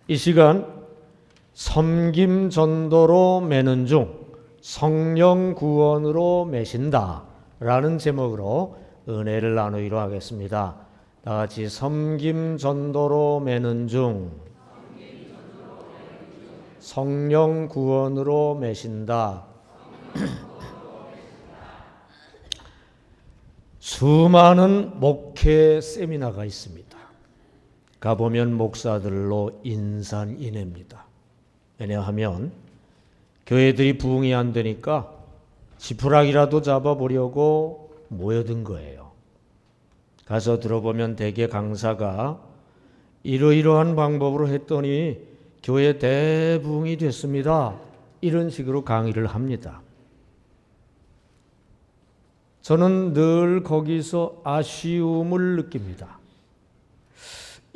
이 시간 섬김 전도로 매는 중 성령 구원으로 매신다 라는 제목으로 은혜를 나누기로 하겠습니다. 다 같이 섬김 전도로 매는 중 성령 구원으로 매신다. 수많은 목회 세미나가 있습니다. 가보면 목사들로 인산인해입니다. 왜냐하면 교회들이 부흥이 안 되니까 지푸라기라도 잡아보려고 모여든 거예요. 가서 들어보면 대개 강사가 이러이러한 방법으로 했더니 교회 대부흥이 됐습니다. 이런 식으로 강의를 합니다. 저는 늘 거기서 아쉬움을 느낍니다.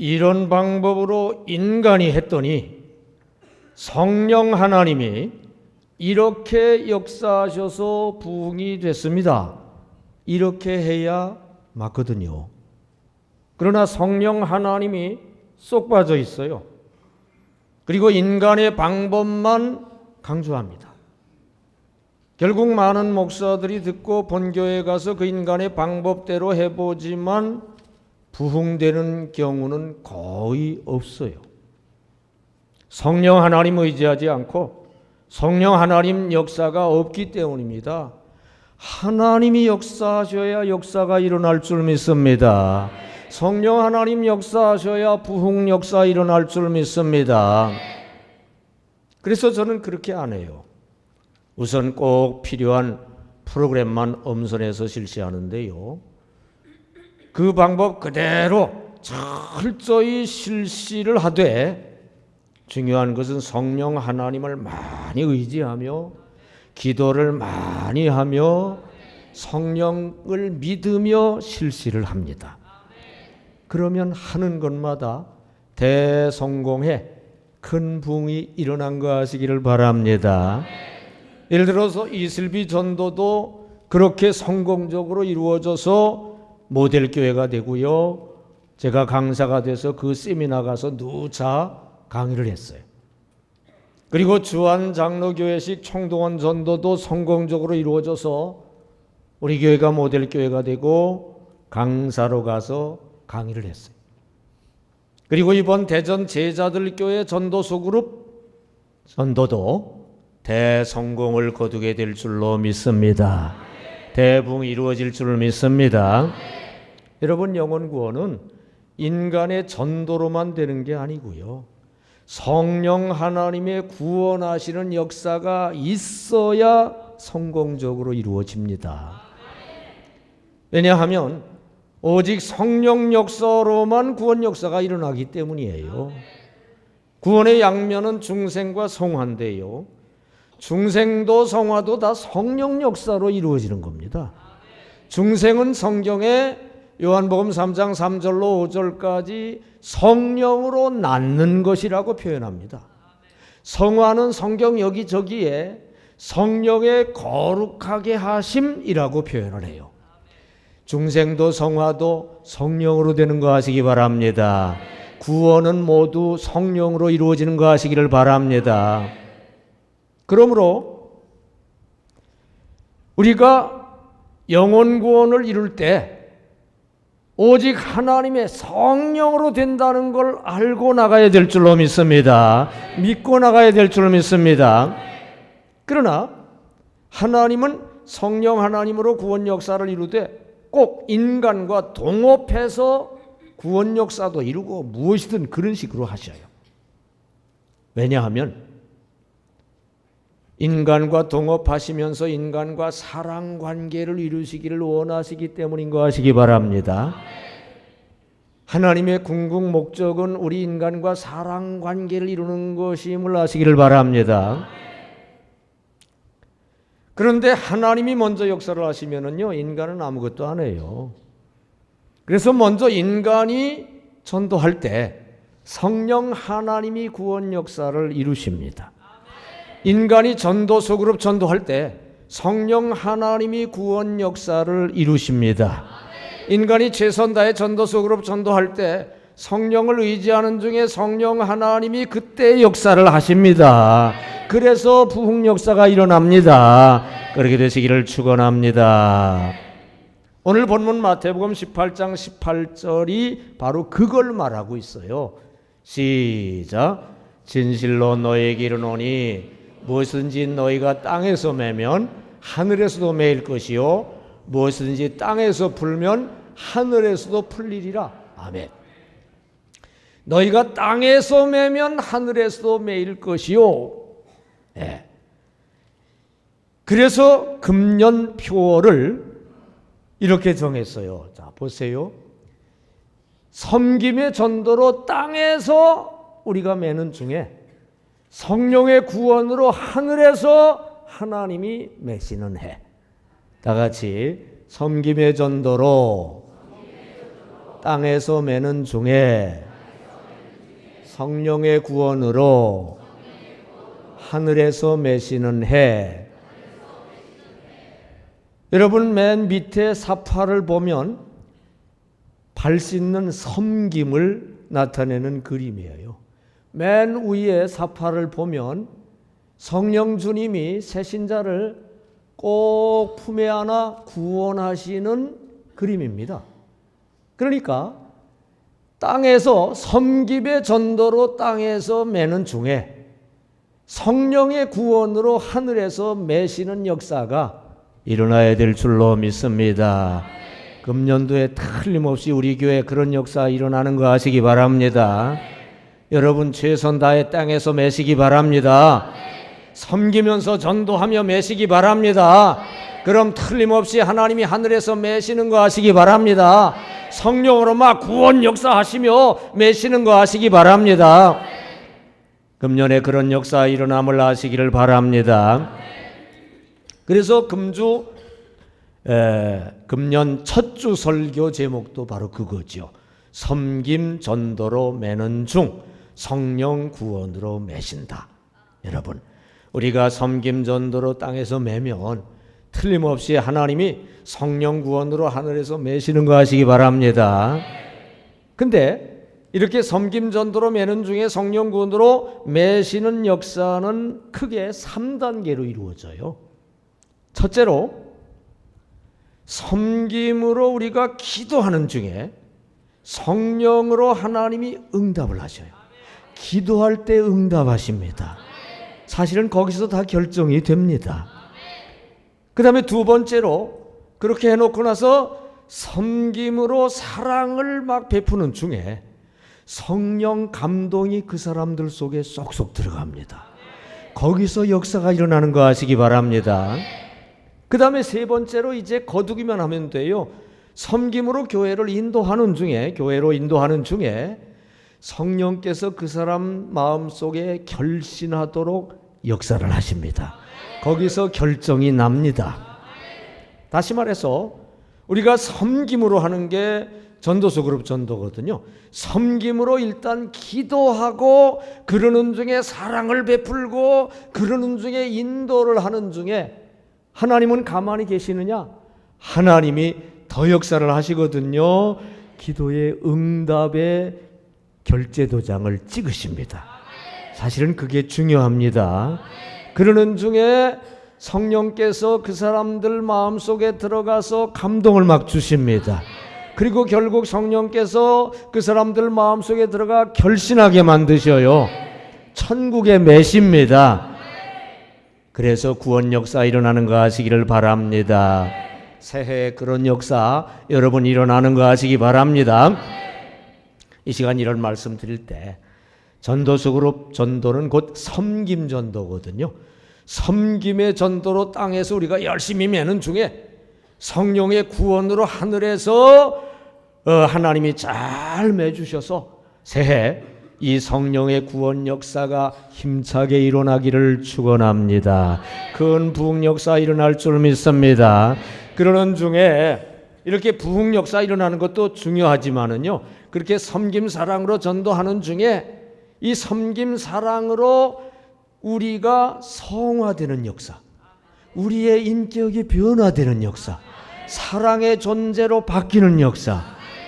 이런 방법으로 인간이 했더니 성령 하나님이 이렇게 역사하셔서 부흥이 됐습니다. 이렇게 해야 맞거든요. 그러나 성령 하나님이 쏙 빠져 있어요. 그리고 인간의 방법만 강조합니다. 결국 많은 목사들이 듣고 본교에 가서 그 인간의 방법대로 해보지만 부흥되는 경우는 거의 없어요. 성령 하나님 의지하지 않고 성령 하나님 역사가 없기 때문입니다. 하나님이 역사하셔야 역사가 일어날 줄 믿습니다. 성령 하나님 역사하셔야 부흥 역사 일어날 줄 믿습니다. 그래서 저는 그렇게 안 해요. 우선 꼭 필요한 프로그램만 엄선해서 실시하는데요. 그 방법 그대로 철저히 실시를 하되 중요한 것은 성령 하나님을 많이 의지하며 기도를 많이 하며 성령을 믿으며 실시를 합니다. 그러면 하는 것마다 대성공해 큰 부흥이 일어난 거 아시기를 바랍니다. 예를 들어서 이슬비 전도도 그렇게 성공적으로 이루어져서 모델교회가 되고요. 제가 강사가 돼서 그 세미나 가서 누차 강의를 했어요. 그리고 주안 장로교회식 총동원 전도도 성공적으로 이루어져서 우리 교회가 모델교회가 되고 강사로 가서 강의를 했어요. 그리고 이번 대전 제자들교회 전도소 그룹 전도도 대성공을 거두게 될 줄로 믿습니다. 대부흥이 이루어질 줄 믿습니다. 여러분, 영혼 구원은 인간의 전도로만 되는 게 아니고요. 성령 하나님의 구원하시는 역사가 있어야 성공적으로 이루어집니다. 왜냐하면 오직 성령 역사로만 구원 역사가 일어나기 때문이에요. 구원의 양면은 중생과 성화인데요. 중생도 성화도 다 성령 역사로 이루어지는 겁니다. 중생은 성경에 요한복음 3장 3절로 5절까지 성령으로 낳는 것이라고 표현합니다. 성화는 성경 여기저기에 성령의 거룩하게 하심이라고 표현을 해요. 중생도 성화도 성령으로 되는 거 아시기 바랍니다. 구원은 모두 성령으로 이루어지는 거 아시기를 바랍니다. 그러므로 우리가 영혼 구원을 이룰 때 오직 하나님의 성령으로 된다는 걸 알고 나가야 될 줄로 믿습니다. 믿고 나가야 될 줄로 믿습니다. 그러나 하나님은 성령 하나님으로 구원 역사를 이루되 꼭 인간과 동업해서 구원 역사도 이루고 무엇이든 그런 식으로 하셔요. 왜냐하면 인간과 동업하시면서 인간과 사랑관계를 이루시기를 원하시기 때문인 거 아시기 바랍니다. 하나님의 궁극 목적은 우리 인간과 사랑관계를 이루는 것임을 아시기를 바랍니다. 그런데 하나님이 먼저 역사를 하시면은요, 인간은 아무것도 안 해요. 그래서 먼저 인간이 전도할 때 성령 하나님이 구원 역사를 이루십니다. 인간이 전도소 그룹 전도할 때 성령 하나님이 구원 역사를 이루십니다. 인간이 최선 다해 전도소 그룹 전도할 때 성령을 의지하는 중에 성령 하나님이 그때 역사를 하십니다. 그래서 부흥 역사가 일어납니다. 그렇게 되시기를 축원합니다. 오늘 본문 마태복음 18장 18절이 바로 그걸 말하고 있어요. 시작. 진실로 너희에게 이르노니 무엇이든지 너희가 땅에서 매면 하늘에서도 매일 것이요 무엇이든지 땅에서 풀면 하늘에서도 풀리리라. 아멘. 너희가 땅에서 매면 하늘에서도 매일 것이요. 네. 그래서 금년표를 이렇게 정했어요. 자, 보세요. 섬김의 전도로 땅에서 우리가 매는 중에 성령의 구원으로 하늘에서 하나님이 매시는 해. 다 같이 섬김의 전도로 땅에서 매는 중에 성령의 구원으로 하늘에서 매시는 해. 여러분 맨 밑에 사파를 보면 발 씻는 섬김을 나타내는 그림이에요. 맨 위에 사파를 보면 성령 주님이 새신자를 꼭 품에 안아 구원하시는 그림입니다. 그러니까 땅에서 섬김의 전도로 땅에서 매는 중에 성령의 구원으로 하늘에서 매시는 역사가 일어나야 될 줄로 믿습니다. 금년도에 틀림없이 우리 교회 그런 역사 일어나는 거 아시기 바랍니다. 여러분 최선 다해 땅에서 매시기 바랍니다. 섬기면서 전도하며 매시기 바랍니다. 그럼 틀림없이 하나님이 하늘에서 매시는 거 아시기 바랍니다. 성령으로 막 구원 역사하시며 매시는 거 아시기 바랍니다. 금년에 그런 역사 일어남을 아시기를 바랍니다. 그래서 금년 첫 주 설교 제목도 바로 그거죠. 섬김 전도로 매는 중 성령 구원으로 매신다. 여러분 우리가 섬김 전도로 땅에서 매면 틀림없이 하나님이 성령 구원으로 하늘에서 매시는 거 아시기 바랍니다. 근데 이렇게 섬김 전도로 매는 중에 성령 구원으로 매시는 역사는 크게 3단계로 이루어져요. 첫째로 섬김으로 우리가 기도하는 중에 성령으로 하나님이 응답을 하셔요. 기도할 때 응답하십니다. 사실은 거기서 다 결정이 됩니다. 그 다음에 두 번째로 그렇게 해놓고 나서 섬김으로 사랑을 막 베푸는 중에 성령 감동이 그 사람들 속에 쏙쏙 들어갑니다. 거기서 역사가 일어나는 거 아시기 바랍니다. 그 다음에 세 번째로 이제 거두기만 하면 돼요. 섬김으로 교회로 인도하는 중에 성령께서 그 사람 마음속에 결신하도록 역사를 하십니다. 거기서 결정이 납니다. 다시 말해서 우리가 섬김으로 하는 게 전도서 그룹 전도거든요. 섬김으로 일단 기도하고 그러는 중에 사랑을 베풀고 그러는 중에 인도를 하는 중에 하나님은 가만히 계시느냐? 하나님이 더 역사를 하시거든요. 기도의 응답의 결제도장을 찍으십니다. 사실은 그게 중요합니다. 그러는 중에 성령께서 그 사람들 마음속에 들어가서 감동을 막 주십니다. 그리고 결국 성령께서 그 사람들 마음속에 들어가 결신하게 만드셔요. 천국에 매십니다. 그래서 구원 역사 일어나는 거 아시기를 바랍니다. 새해 그런 역사 여러분 일어나는 거 아시기 바랍니다. 이 시간 이런 말씀 드릴 때 전도서 그룹 전도는 곧 섬김 전도거든요. 섬김의 전도로 땅에서 우리가 열심히 매는 중에 성령의 구원으로 하늘에서 하나님이 잘 매주셔서 새해 이 성령의 구원 역사가 힘차게 일어나기를 축원합니다. 큰 부흥 역사 일어날 줄 믿습니다. 그러는 중에 이렇게 부흥 역사 일어나는 것도 중요하지만은요, 그렇게 섬김 사랑으로 전도하는 중에 이 섬김 사랑으로 우리가 성화되는 역사, 우리의 인격이 변화되는 역사, 사랑의 존재로 바뀌는 역사,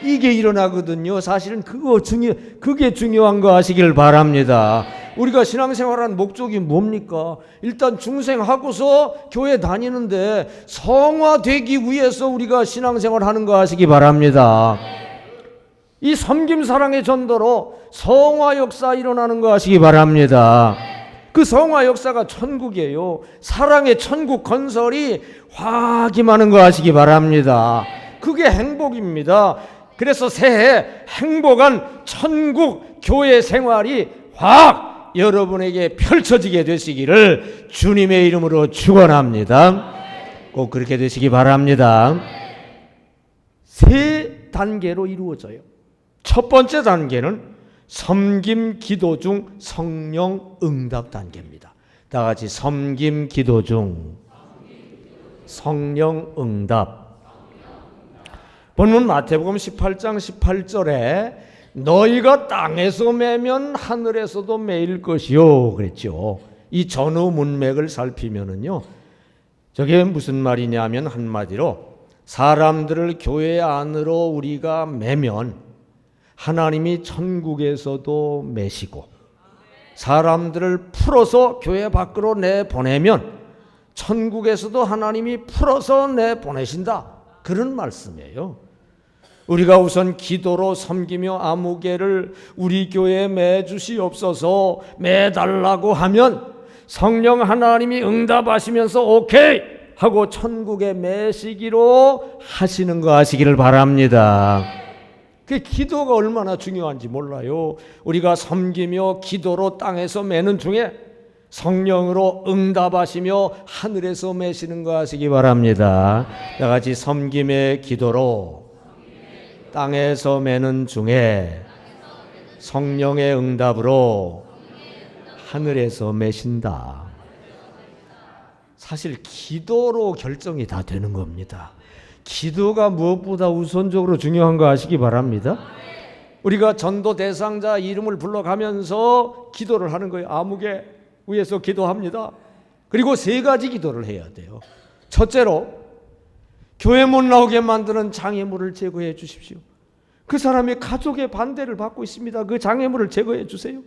이게 일어나거든요. 사실은 그게 중요한 거 아시길 바랍니다. 우리가 신앙생활하는 목적이 뭡니까? 일단 중생하고서 교회 다니는데 성화되기 위해서 우리가 신앙생활하는 거 아시기 바랍니다. 이 섬김 사랑의 전도로 성화 역사 일어나는 거 아시기 바랍니다. 그 성화 역사가 천국이에요. 사랑의 천국 건설이 확 임하는 거 아시기 바랍니다. 그게 행복입니다. 그래서 새해 행복한 천국 교회 생활이 확 여러분에게 펼쳐지게 되시기를 주님의 이름으로 축원합니다. 꼭 그렇게 되시기 바랍니다. 세 단계로 이루어져요. 첫 번째 단계는 섬김 기도 중 성령 응답 단계입니다. 다 같이 섬김 기도 중 성령 응답. 본문 마태복음 18장 18절에 너희가 땅에서 매면 하늘에서도 매일 것이요 그랬죠. 이 전후 문맥을 살피면은요, 저게 무슨 말이냐면 한마디로 사람들을 교회 안으로 우리가 매면 하나님이 천국에서도 매시고, 사람들을 풀어서 교회 밖으로 내보내면 천국에서도 하나님이 풀어서 내보내신다, 그런 말씀이에요. 우리가 우선 기도로 섬기며 아무개를 우리 교회에 매주시옵소서, 매달라고 하면 성령 하나님이 응답하시면서 오케이 하고 천국에 매시기로 하시는 거 아시기를 바랍니다. 그 기도가 얼마나 중요한지 몰라요. 우리가 섬기며 기도로 땅에서 매는 중에 성령으로 응답하시며 하늘에서 매시는 거 아시기 바랍니다. 다 같이 섬김의 기도로 땅에서 매는 중에 성령의 응답으로 하늘에서 매신다. 사실 기도로 결정이 다 되는 겁니다. 기도가 무엇보다 우선적으로 중요한 거 아시기 바랍니다. 우리가 전도 대상자 이름을 불러가면서 기도를 하는 거예요. 아무개 위해서 기도합니다. 그리고 세 가지 기도를 해야 돼요. 첫째로 교회 못 나오게 만드는 장애물을 제거해 주십시오. 그 사람이 가족의 반대를 받고 있습니다. 그 장애물을 제거해 주세요.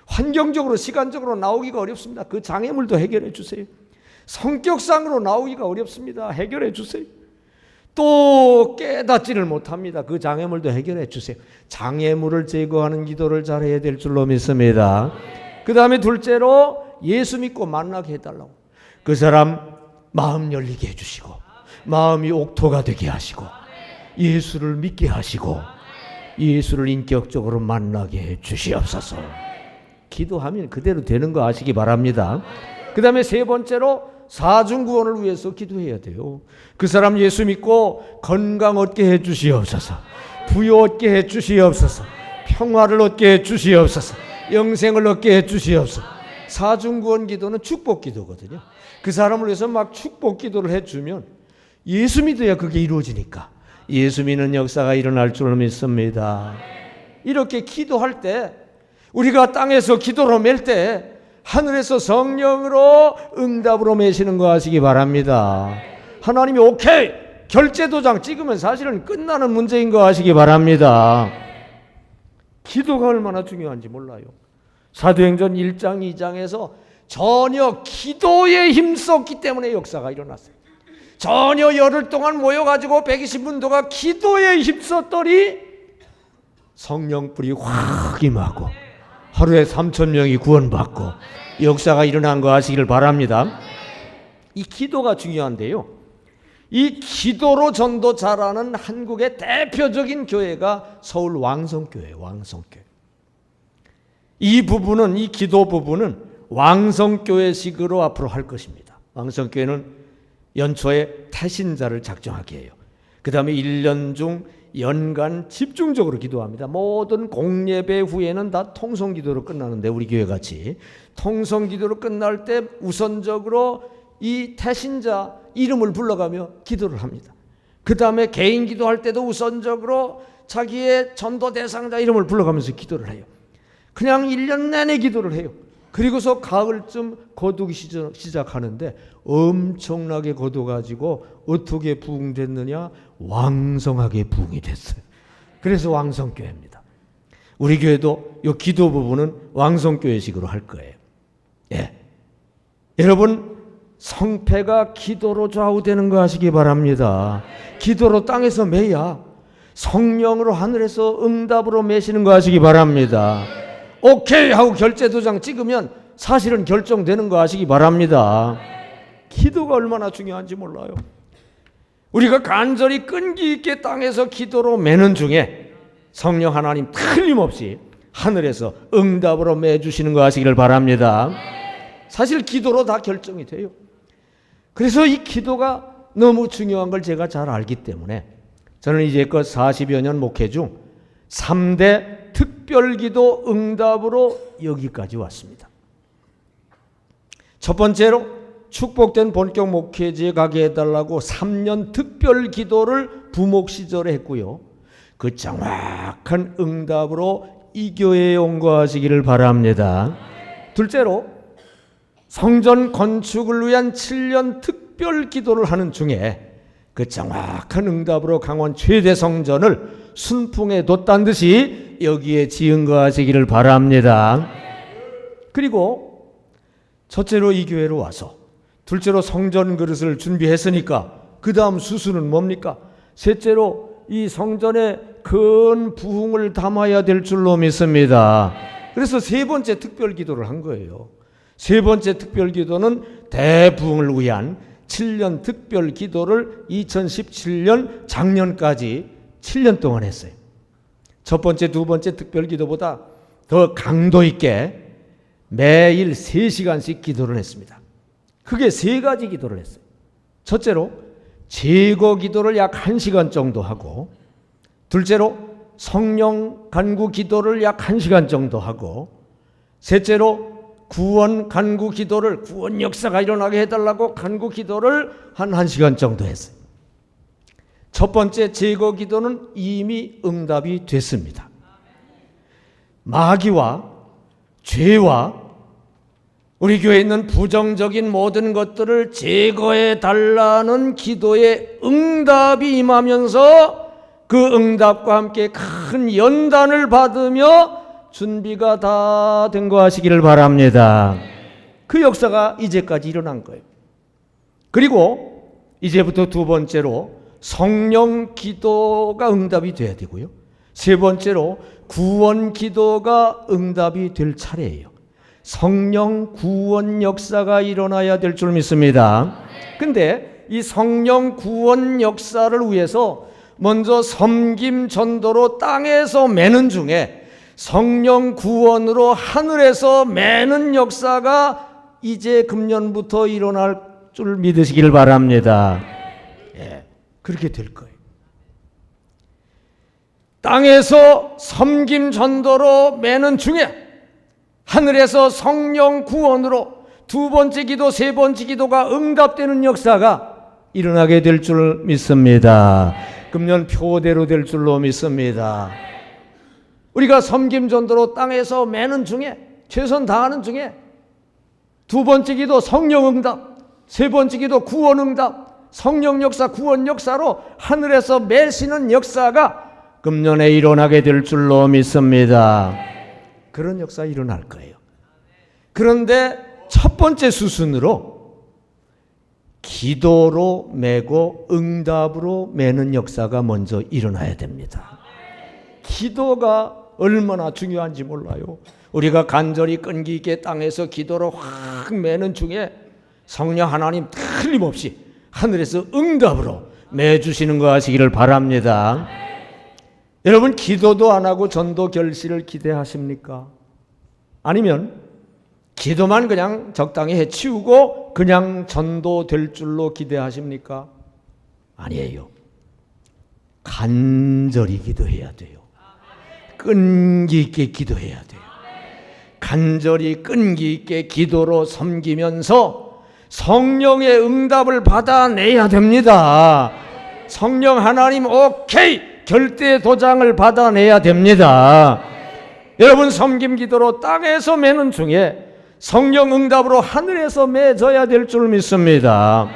환경적으로 시간적으로 나오기가 어렵습니다. 그 장애물도 해결해 주세요. 성격상으로 나오기가 어렵습니다. 해결해 주세요. 또 깨닫지를 못합니다. 그 장애물도 해결해 주세요. 장애물을 제거하는 기도를 잘해야 될 줄로 믿습니다. 그 다음에 둘째로 예수 믿고 만나게 해달라고. 그 사람 마음 열리게 해주시고 마음이 옥토가 되게 하시고 예수를 믿게 하시고 예수를 인격적으로 만나게 해주시옵소서. 기도하면 그대로 되는 거 아시기 바랍니다. 그 다음에 세 번째로 사중구원을 위해서 기도해야 돼요. 그 사람 예수 믿고 건강 얻게 해주시옵소서, 부유 얻게 해주시옵소서, 평화를 얻게 해주시옵소서, 영생을 얻게 해주시옵소서. 사중구원 기도는 축복 기도거든요. 그 사람을 위해서 막 축복 기도를 해주면 예수 믿어야 그게 이루어지니까 예수 믿는 역사가 일어날 줄 믿습니다. 이렇게 기도할 때, 우리가 땅에서 기도로 맬 때 하늘에서 성령으로 응답으로 매시는 거 아시기 바랍니다. 하나님이 오케이 결제 도장 찍으면 사실은 끝나는 문제인 거 아시기 바랍니다. 기도가 얼마나 중요한지 몰라요. 사도행전 1장 2장에서 전혀 기도에 힘썼기 때문에 역사가 일어났어요. 전혀 열흘 동안 모여가지고 120문도가 기도에 힘썼더니 성령불이 확 임하고 하루에 3,000명이 구원받고 역사가 일어난 거 아시기를 바랍니다. 이 기도가 중요한데요, 이 기도로 전도 잘하는 한국의 대표적인 교회가 서울 왕성교회예요. 왕성교회. 이 부분은, 이 기도 부분은 왕성교회식으로 앞으로 할 것입니다. 왕성교회는 연초에 태신자를 작정하게 해요. 그 다음에 1년 중 연간 집중적으로 기도합니다. 모든 공예배 후에는 다 통성기도로 끝나는데, 우리 교회같이 통성기도로 끝날 때 우선적으로 이 태신자 이름을 불러가며 기도를 합니다. 그 다음에 개인 기도할 때도 우선적으로 자기의 전도 대상자 이름을 불러가면서 기도를 해요. 그냥 1년 내내 기도를 해요. 그리고서 가을쯤 거두기 시작하는데 엄청나게 거둬가지고 어떻게 부흥됐느냐? 왕성하게 부흥이 됐어요. 그래서 왕성교회입니다. 우리 교회도 이 기도 부분은 왕성교회식으로 할 거예요. 예. 여러분, 성패가 기도로 좌우되는 거 아시기 바랍니다. 기도로 땅에서 매야 성령으로 하늘에서 응답으로 매시는 거 아시기 바랍니다. 오케이 하고 결제 도장 찍으면 사실은 결정되는 거 아시기 바랍니다. 기도가 얼마나 중요한지 몰라요. 우리가 간절히 끈기 있게 땅에서 기도로 매는 중에 성령 하나님 틀림없이 하늘에서 응답으로 매주시는 거 아시기를 바랍니다. 사실 기도로 다 결정이 돼요. 그래서 이 기도가 너무 중요한 걸 제가 잘 알기 때문에 저는 이제껏 40여 년 목회 중 3대 특별기도 응답으로 여기까지 왔습니다. 첫 번째로 축복된 본격 목회지에 가게 해달라고 3년 특별기도를 부목 시절에 했고요. 그 정확한 응답으로 이 교회에 온 거 하시기를 바랍니다. 둘째로 성전 건축을 위한 7년 특별기도를 하는 중에 그 정확한 응답으로 강원 최대 성전을 순풍에 돛단 듯이 여기에 지은 거 하시기를 바랍니다. 그리고 첫째로 이 교회로 와서 둘째로 성전 그릇을 준비했으니까 그 다음 수수는 뭡니까? 셋째로 이 성전에 큰 부흥을 담아야 될 줄로 믿습니다. 그래서 세 번째 특별기도를 한 거예요. 세 번째 특별기도는 대부흥을 위한 7년 특별기도를 2017년 작년까지 7년 동안 했어요. 첫 번째, 두 번째 특별기도보다 더 강도 있게 매일 3시간씩 기도를 했습니다. 크게 3가지 기도를 했어요. 첫째로 제거 기도를 약 1시간 정도 하고, 둘째로 성령 간구 기도를 약 1시간 정도 하고, 셋째로 구원 간구 기도를, 구원 역사가 일어나게 해달라고 간구 기도를 한 1시간 정도 했어요. 첫 번째 제거 기도는 이미 응답이 됐습니다. 마귀와 죄와 우리 교회에 있는 부정적인 모든 것들을 제거해 달라는 기도에 응답이 임하면서 그 응답과 함께 큰 연단을 받으며 준비가 다 된 거 하시기를 바랍니다. 그 역사가 이제까지 일어난 거예요. 그리고 이제부터 두 번째로 성령 기도가 응답이 돼야 되고요. 세 번째로 구원 기도가 응답이 될 차례예요. 성령 구원 역사가 일어나야 될 줄 믿습니다. 근데 이 성령 구원 역사를 위해서 먼저 섬김 전도로 땅에서 매는 중에 성령 구원으로 하늘에서 매는 역사가 이제 금년부터 일어날 줄 믿으시길 바랍니다. 예, 그렇게 될 거예요. 땅에서 섬김 전도로 매는 중에 하늘에서 성령 구원으로 두 번째 기도, 세 번째 기도가 응답되는 역사가 일어나게 될 줄 믿습니다. 금년 표대로 될 줄로 믿습니다. 우리가 섬김 전도로 땅에서 매는 중에, 최선 다하는 중에 두 번째 기도 성령 응답, 세 번째 기도 구원 응답, 성령 역사, 구원 역사로 하늘에서 매시는 역사가 금년에 일어나게 될 줄로 믿습니다. 그런 역사 일어날 거예요. 그런데 첫 번째 수순으로 기도로 매고 응답으로 매는 역사가 먼저 일어나야 됩니다. 기도가 얼마나 중요한지 몰라요. 우리가 간절히 끈기 있게 땅에서 기도로 확 매는 중에 성령 하나님 틀림없이 하늘에서 응답으로 매주시는 거 하시기를 바랍니다. 여러분, 기도도 안 하고 전도 결실을 기대하십니까? 아니면 기도만 그냥 적당히 해치우고 그냥 전도 될 줄로 기대하십니까? 아니에요. 간절히 기도해야 돼요. 끈기 있게 기도해야 돼요. 간절히 끈기 있게 기도로 섬기면서 성령의 응답을 받아내야 됩니다. 성령 하나님 오케이 결대 도장을 받아내야 됩니다. 여러분, 섬김 기도로 땅에서 매는 중에 성령 응답으로 하늘에서 맺어야 될 줄 믿습니다.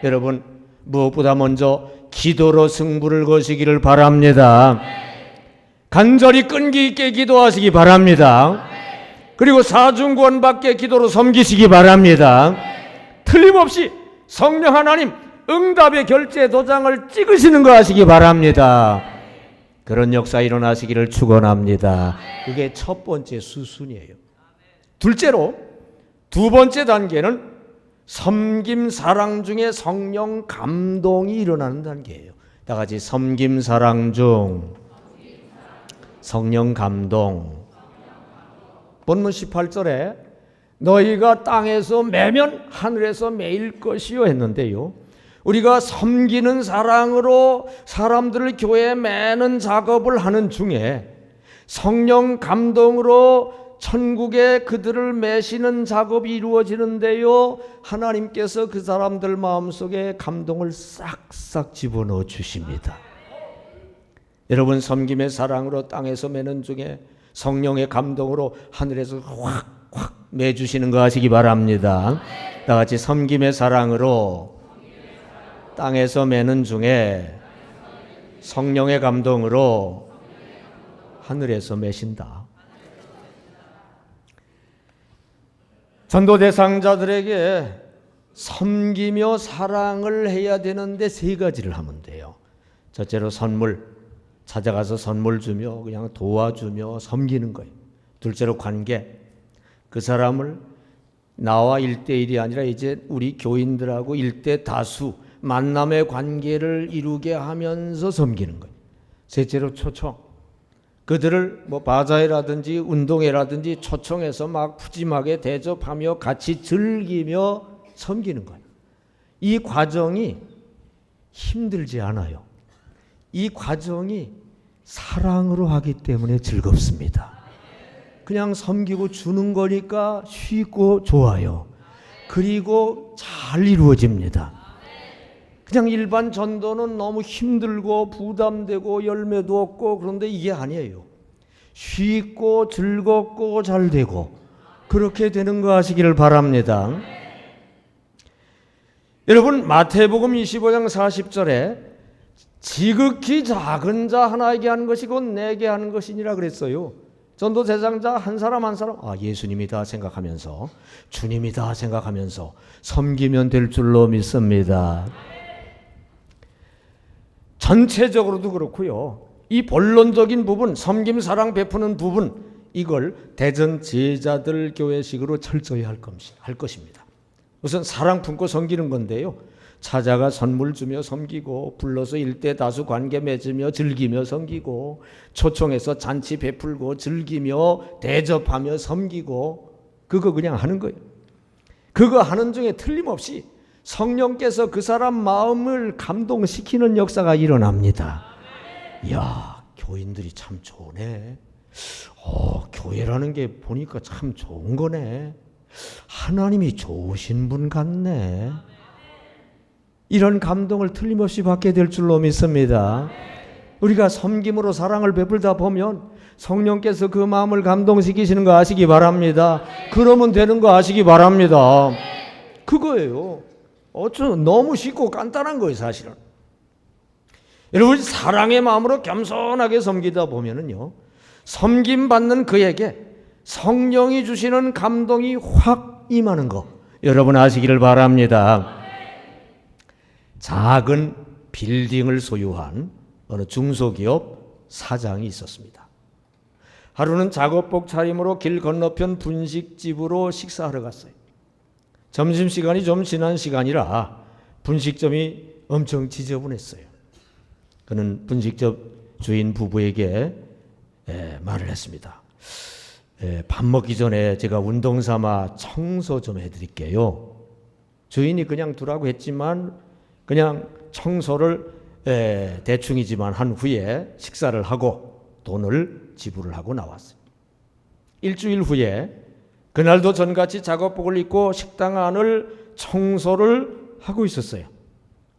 여러분, 무엇보다 먼저 기도로 승부를 거시기를 바랍니다. 간절히 끈기 있게 기도하시기 바랍니다. 그리고 사중구원받게 기도로 섬기시기 바랍니다. 틀림없이 성령 하나님 응답의 결제 도장을 찍으시는 거 하시기 바랍니다. 그런 역사 일어나시기를 축원합니다. 그게 첫 번째 수순이에요. 둘째로 두 번째 단계는 섬김 사랑 중에 성령 감동이 일어나는 단계예요. 다 같이 섬김 사랑 중 성령 감동. 본문 18절에 너희가 땅에서 매면 하늘에서 매일 것이요 했는데요, 우리가 섬기는 사랑으로 사람들을 교회에 매는 작업을 하는 중에 성령 감동으로 천국에 그들을 매시는 작업이 이루어지는데요, 하나님께서 그 사람들 마음속에 감동을 싹싹 집어넣어 주십니다. 여러분, 섬김의 사랑으로 땅에서 매는 중에 성령의 감동으로 하늘에서 확 매주시는 거 하시기 바랍니다. 다 같이 섬김의 사랑으로 땅에서 매는 중에 성령의 감동으로 하늘에서 매신다. 전도 대상자들에게 섬기며 사랑을 해야 되는데 세 가지를 하면 돼요. 첫째로 선물, 찾아가서 선물 주며 그냥 도와주며 섬기는 거예요. 둘째로 관계, 그 사람을 나와 1대1이 아니라 이제 우리 교인들하고 1대 다수 만남의 관계를 이루게 하면서 섬기는 거예요. 셋째로 초청, 그들을 바자회라든지 운동회라든지 초청해서 막 푸짐하게 대접하며 같이 즐기며 섬기는 거예요. 이 과정이 힘들지 않아요. 이 과정이 사랑으로 하기 때문에 즐겁습니다. 그냥 섬기고 주는 거니까 쉽고 좋아요. 그리고 잘 이루어집니다. 그냥 일반 전도는 너무 힘들고 부담되고 열매도 없고, 그런데 이게 아니에요. 쉽고 즐겁고 잘 되고 그렇게 되는 거 하시기를 바랍니다. 여러분, 마태복음 25장 40절에 지극히 작은 자 하나에게 하는 것이 곧 내게 하는 것이니라 그랬어요. 전도 대상자 한 사람 한 사람 예수님이다 생각하면서, 주님이다 생각하면서 섬기면 될 줄로 믿습니다. 전체적으로도 그렇고요, 이 본론적인 부분, 섬김 사랑 베푸는 부분, 이걸 대전 제자들 교회식으로 철저히 할 것입니다. 우선 사랑 품고 섬기는 건데요, 찾아가 선물 주며 섬기고, 불러서 일대 다수 관계 맺으며 즐기며 섬기고, 초청해서 잔치 베풀고 즐기며 대접하며 섬기고, 그거 그냥 하는 거예요. 그거 하는 중에 틀림없이 성령께서 그 사람 마음을 감동시키는 역사가 일어납니다. 이야, 교인들이 참 좋네. 교회라는 게 보니까 참 좋은 거네. 하나님이 좋으신 분 같네. 이런 감동을 틀림없이 받게 될 줄로 믿습니다. 우리가 섬김으로 사랑을 베풀다 보면 성령께서 그 마음을 감동시키시는 거 아시기 바랍니다. 그러면 되는 거 아시기 바랍니다. 그거예요. 너무 쉽고 간단한 거예요, 사실은. 여러분, 사랑의 마음으로 겸손하게 섬기다 보면은요, 섬김받는 그에게 성령이 주시는 감동이 확 임하는 거 여러분 아시기를 바랍니다. 작은 빌딩을 소유한 어느 중소기업 사장이 있었습니다. 하루는 작업복 차림으로 길 건너편 분식집으로 식사하러 갔어요. 점심시간이 좀 지난 시간이라 분식점이 엄청 지저분했어요. 그는 분식점 주인 부부에게 말을 했습니다. 밥 먹기 전에 제가 운동 삼아 청소 좀 해드릴게요. 주인이 그냥 두라고 했지만 그냥 청소를 대충이지만 한 후에 식사를 하고 돈을 지불을 하고 나왔어요. 일주일 후에 그날도 전같이 작업복을 입고 식당 안을 청소를 하고 있었어요.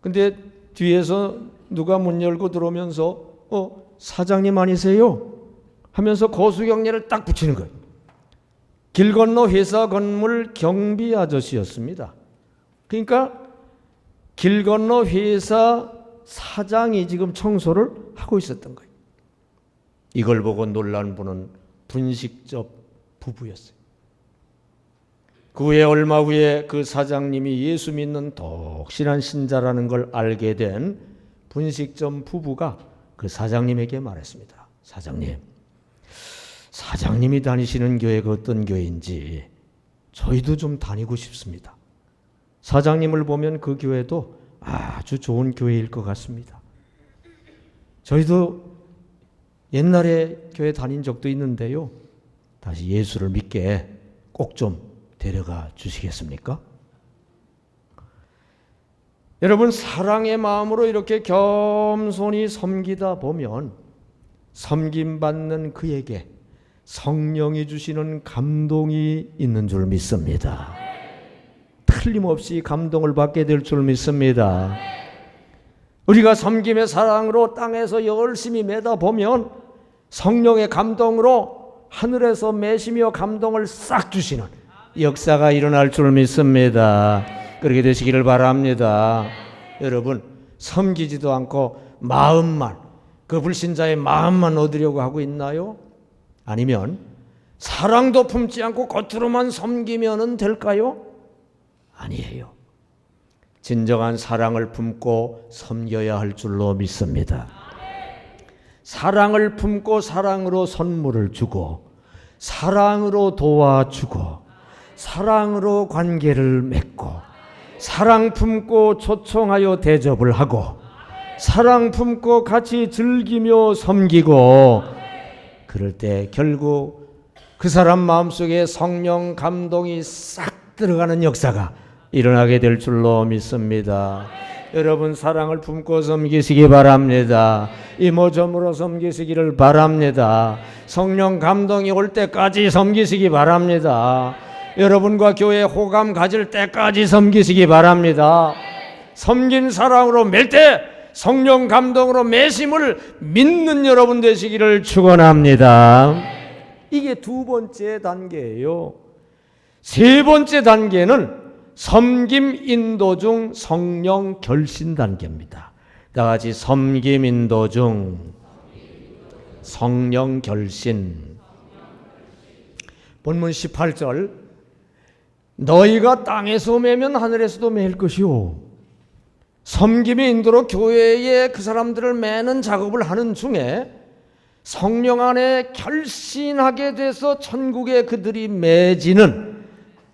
근데 뒤에서 누가 문 열고 들어오면서 사장님 아니세요? 하면서 거수경례를 딱 붙이는 거예요. 길 건너 회사 건물 경비 아저씨였습니다. 그러니까 길 건너 회사 사장이 지금 청소를 하고 있었던 거예요. 이걸 보고 놀란 분은 분식점 부부였어요. 그 후에 얼마 후에 그 사장님이 예수 믿는 독실한 신자라는 걸 알게 된 분식점 부부가 그 사장님에게 말했습니다. 사장님이 다니시는 교회가 어떤 교회인지 저희도 좀 다니고 싶습니다. 사장님을 보면 그 교회도 아주 좋은 교회일 것 같습니다. 저희도 옛날에 교회 다닌 적도 있는데요. 다시 예수를 믿게 꼭 좀 데려가 주시겠습니까? 여러분, 사랑의 마음으로 이렇게 겸손히 섬기다 보면 섬김받는 그에게 성령이 주시는 감동이 있는 줄 믿습니다. 틀림없이 감동을 받게 될 줄 믿습니다. 우리가 섬김의 사랑으로 땅에서 열심히 매다 보면 성령의 감동으로 하늘에서 매시며 감동을 싹 주시는 역사가 일어날 줄 믿습니다. 그렇게 되시기를 바랍니다. 여러분, 섬기지도 않고 마음만, 그 불신자의 마음만 얻으려고 하고 있나요? 아니면 사랑도 품지 않고 겉으로만 섬기면 될까요? 아니에요. 진정한 사랑을 품고 섬겨야 할 줄로 믿습니다. 사랑을 품고 사랑으로 선물을 주고 사랑으로 도와주고 사랑으로 관계를 맺고 사랑 품고 초청하여 대접을 하고 사랑 품고 같이 즐기며 섬기고 그럴 때 결국 그 사람 마음속에 성령 감동이 싹 들어가는 역사가 일어나게 될 줄로 믿습니다. 여러분, 사랑을 품고 섬기시기 바랍니다. 이모저모로 섬기시기를 바랍니다. 성령 감동이 올 때까지 섬기시기 바랍니다. 여러분과 교회에 호감 가질 때까지 섬기시기 바랍니다. 섬긴 사랑으로 맬 때 성령 감동으로 매심을 믿는 여러분 되시기를 축원합니다. 이게 두 번째 단계예요. 세 번째 단계는 섬김 인도 중 성령 결신 단계입니다. 다 같이 섬김 인도 중 성령 결신. 본문 18절, 너희가 땅에서 매면 하늘에서도 매일 것이요. 섬김의 인도로 교회에 그 사람들을 매는 작업을 하는 중에 성령 안에 결신하게 돼서 천국에 그들이 매지는,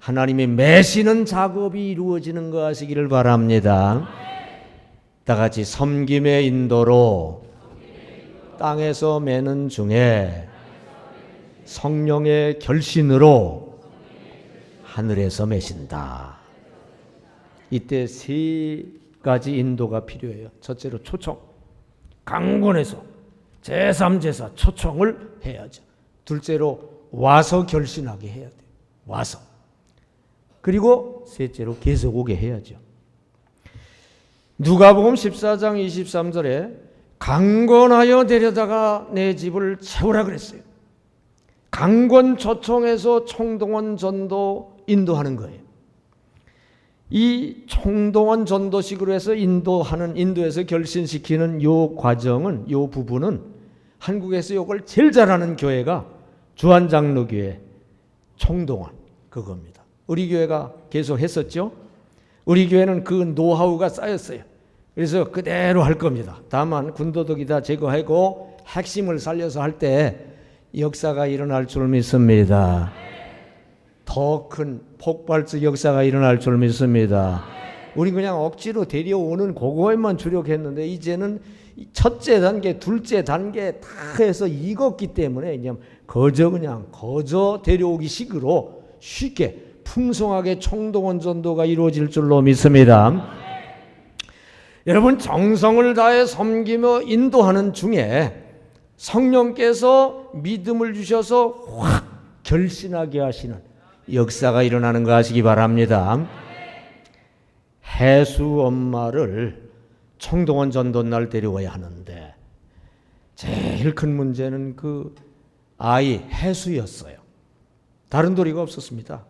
하나님이 매시는 작업이 이루어지는 것 하시기를 바랍니다. 다 같이 섬김의 인도로 땅에서 매는 중에 성령의 결신으로 하늘에서 매신다. 이때 세 가지 인도가 필요해요. 첫째로 초청, 강권해서 제3제사 초청을 해야죠. 둘째로 와서 결신하게 해야 돼요. 와서. 그리고 셋째로 계속 오게 해야죠. 누가복음 14장 23절에 강권하여 데려다가 내 집을 채우라 그랬어요. 강권 초청해서 총동원 전도 인도하는 거예요. 이 총동원 전도식으로 해서 인도에서 결신시키는 요 과정은, 요 부분은 한국에서 이걸 제일 잘하는 교회가 주한장로교회 총동원 그겁니다. 우리 교회가 계속 했었죠. 우리 교회는 그 노하우가 쌓였어요. 그래서 그대로 할 겁니다. 다만 군더더기 다 제거하고 핵심을 살려서 할 때 역사가 일어날 줄 믿습니다. 더 큰 폭발적 역사가 일어날 줄 믿습니다. 우리 그냥 억지로 데려오는 그거에만 주력했는데 이제는 첫째 단계, 둘째 단계 다 해서 익었기 때문에 그냥 거저 데려오기 식으로 쉽게 풍성하게 총동원 전도가 이루어질 줄로 믿습니다. 여러분, 정성을 다해 섬기며 인도하는 중에 성령께서 믿음을 주셔서 확 결신하게 하시는 역사가 일어나는 거 아시기 바랍니다. 해수 엄마를 총동원 전도날 데려와야 하는데 제일 큰 문제는 그 아이 해수였어요. 다른 도리가 없었습니다.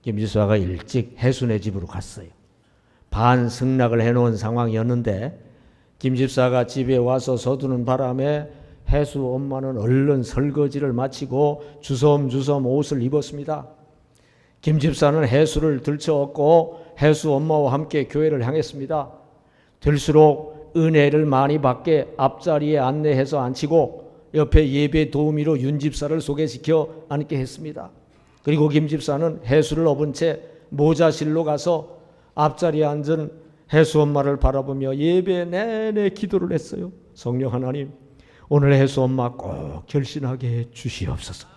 김지수아가 일찍 해수네 집으로 갔어요. 반승낙을 해놓은 상황이었는데 김집사가 집에 와서 서두는 바람에 해수 엄마는 얼른 설거지를 마치고 주섬주섬 옷을 입었습니다. 김 집사는 해수를 들쳐업고 해수 엄마와 함께 교회를 향했습니다. 될수록 은혜를 많이 받게 앞자리에 안내해서 앉히고 옆에 예배 도우미로 윤 집사를 소개시켜 앉게 했습니다. 그리고 김 집사는 해수를 업은 채 모자실로 가서 앞자리에 앉은 해수 엄마를 바라보며 예배 내내 기도를 했어요. 성령 하나님, 오늘 해수 엄마 꼭 결신하게 해 주시옵소서.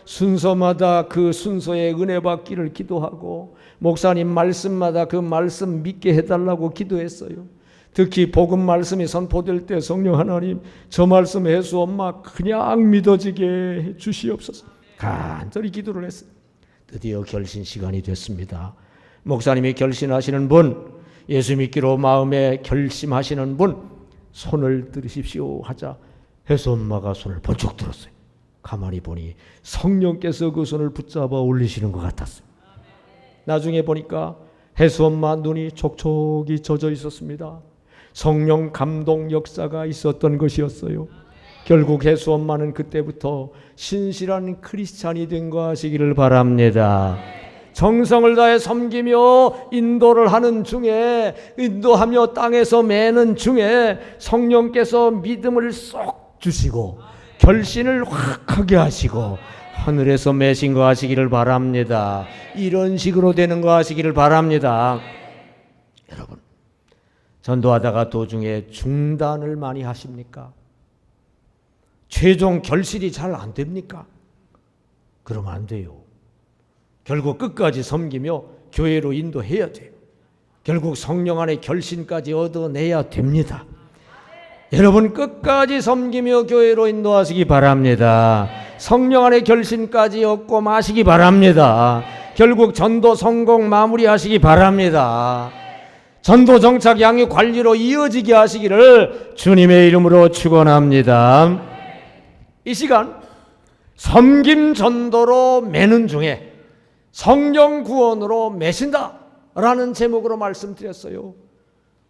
순서마다 그 순서의 은혜 받기를 기도하고 목사님 말씀마다 그 말씀 믿게 해달라고 기도했어요. 특히 복음 말씀이 선포될 때 성령 하나님, 저 말씀 해수 엄마 그냥 믿어지게 해 주시옵소서. 간절히 기도를 했어요. 드디어 결신 시간이 됐습니다. 목사님이 결신하시는 분, 예수 믿기로 마음에 결심하시는 분 손을 들으십시오 하자 해수 엄마가 손을 번쩍 들었어요. 가만히 보니 성령께서 그 손을 붙잡아 올리시는 것 같았어요. 나중에 보니까 해수 엄마 눈이 촉촉이 젖어 있었습니다. 성령 감동 역사가 있었던 것이었어요. 결국 해수 엄마는 그때부터 신실한 크리스찬이 된 거 하시기를 바랍니다. 정성을 다해 섬기며 인도를 하는 중에, 인도하며 땅에서 매는 중에 성령께서 믿음을 쏙 주시고 결신을 확 하게 하시고 하늘에서 매신 거 하시기를 바랍니다. 이런 식으로 되는 거 하시기를 바랍니다. 여러분, 전도하다가 도중에 중단을 많이 하십니까? 최종 결실이 잘 안 됩니까? 그러면 안 돼요. 결국 끝까지 섬기며 교회로 인도해야 돼요. 결국 성령 안에 결신까지 얻어내야 됩니다. 여러분 끝까지 섬기며 교회로 인도하시기 바랍니다. 성령 안에 결신까지 얻고 마시기 바랍니다. 결국 전도 성공 마무리하시기 바랍니다. 전도 정착 양육 관리로 이어지게 하시기를 주님의 이름으로 축원합니다. 이 시간 섬김 전도로 매는 중에 성령 구원으로 매신다 라는 제목으로 말씀드렸어요.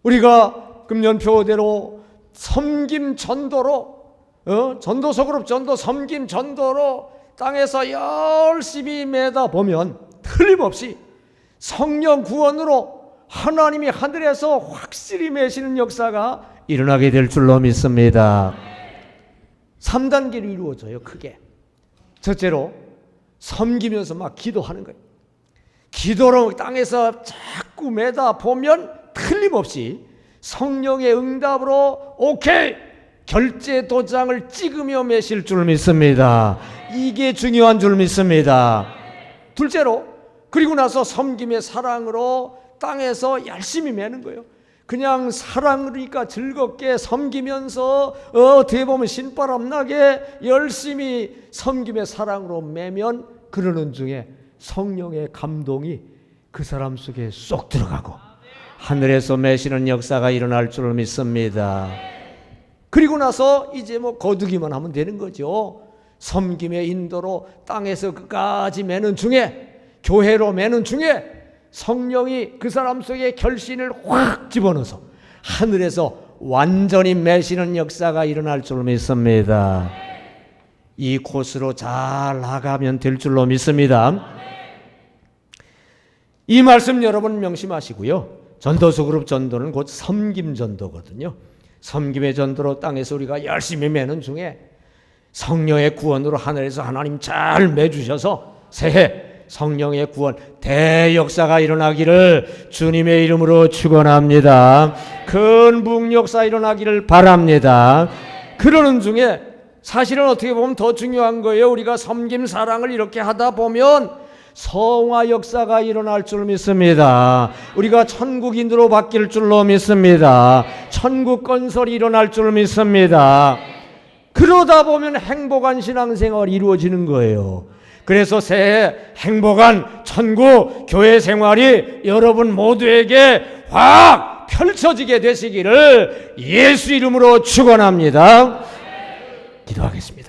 우리가 금년표대로 섬김 전도로 전도서 그룹 전도 섬김 전도로 땅에서 열심히 매다 보면 틀림없이 성령 구원으로 하나님이 하늘에서 확실히 매시는 역사가 일어나게 될 줄로 믿습니다. 3단계로 이루어져요. 크게 첫째로 섬기면서 막 기도하는 거예요. 기도로 땅에서 자꾸 매다 보면 틀림없이 성령의 응답으로 오케이 결제 도장을 찍으며 매실 줄 믿습니다. 이게 중요한 줄 믿습니다. 둘째로 그리고 나서 섬김의 사랑으로 땅에서 열심히 매는 거예요. 그냥 사랑이니까 즐겁게 섬기면서 어떻게 보면 신바람 나게 열심히 섬김의 사랑으로 매면 그러는 중에 성령의 감동이 그 사람 속에 쏙 들어가고 하늘에서 매시는 역사가 일어날 줄 믿습니다. 그리고 나서 이제 뭐 거두기만 하면 되는 거죠. 섬김의 인도로 땅에서 끝까지 매는 중에 교회로 매는 중에 성령이 그 사람 속에 결신을 확 집어넣어서 하늘에서 완전히 매시는 역사가 일어날 줄 믿습니다. 이 코스로 잘 나가면 될 줄로 믿습니다. 이 말씀 여러분 명심하시고요. 전도서 그룹 전도는 곧 섬김 전도거든요. 섬김의 전도로 땅에서 우리가 열심히 매는 중에 성령의 구원으로 하늘에서 하나님 잘 매주셔서 새해 성령의 구원 대역사가 일어나기를 주님의 이름으로 축원합니다. 큰 부흥역사 일어나기를 바랍니다. 그러는 중에 사실은 어떻게 보면 더 중요한 거예요. 우리가 섬김 사랑을 이렇게 하다 보면 성화 역사가 일어날 줄 믿습니다. 우리가 천국인으로 바뀔 줄로 믿습니다. 천국 건설이 일어날 줄 믿습니다. 그러다 보면 행복한 신앙생활이 이루어지는 거예요. 그래서 새해 행복한 천국 교회 생활이 여러분 모두에게 확 펼쳐지게 되시기를 예수 이름으로 축원합니다. 기도하겠습니다.